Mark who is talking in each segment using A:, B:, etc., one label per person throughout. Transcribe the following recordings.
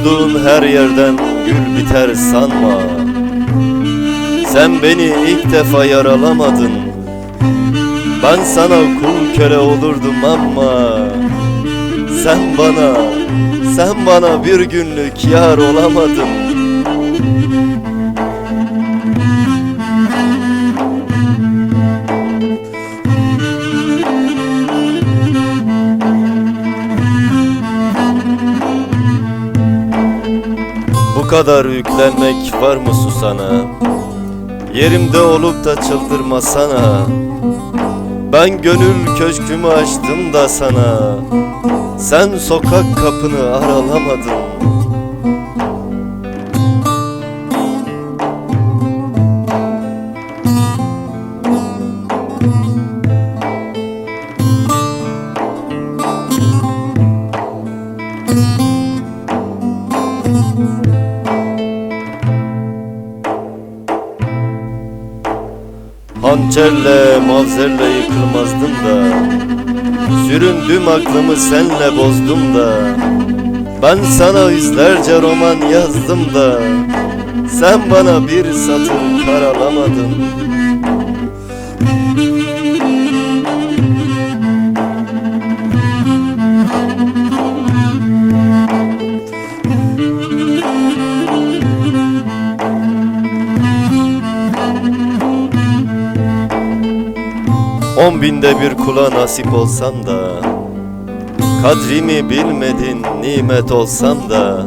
A: Vurduğun her yerden gül biter sanma. Sen beni ilk defa yaralamadın. Ben sana kul köle olurdum ama sen bana bir günlük yar olamadın. Bu kadar yüklenmek var mı susana? Yerimde olup da çıldırmasana. Ben gönül köşkümü açtım da sana. Sen sokak kapını aralamadın. Hançerle, mavzerle yıkılmazdım da, süründüm aklımı senle bozdum da. Ben sana yüzlerce roman yazdım da, sen bana bir satır karalamadın. 10 binde bir kula nasip olsam da, kadrimi bilmedin nimet olsam da,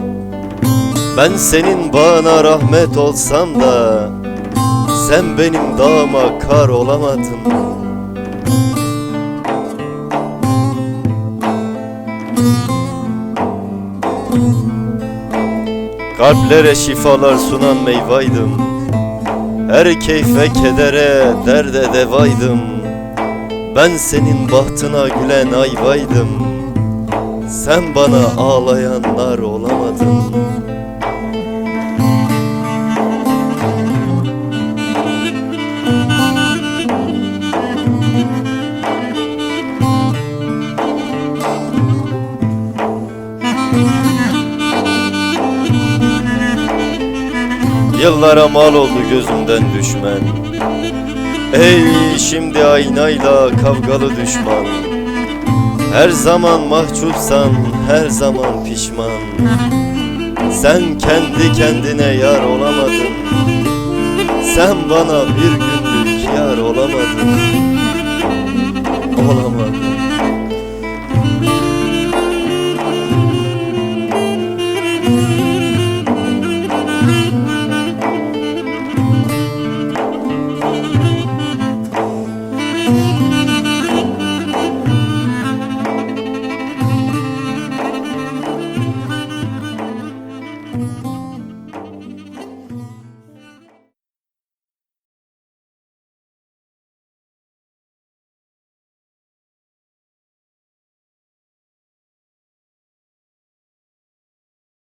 A: ben senin bağına rahmet olsam da, sen benim dağıma kar olamadın. Kalplere şifalar sunan meyvaydım, her keyfe kedere derde devaydım. Ben senin bahtına gülen ayvaydım, sen bana ağlayanlar olamadın. Yıllara mal oldu gözümden düşmen. Ey şimdi aynayla kavgalı düşman, her zaman mahcupsan, her zaman pişman. Sen kendi kendine yar olamadın, sen bana bir günlük yar olamadın. Olamadın.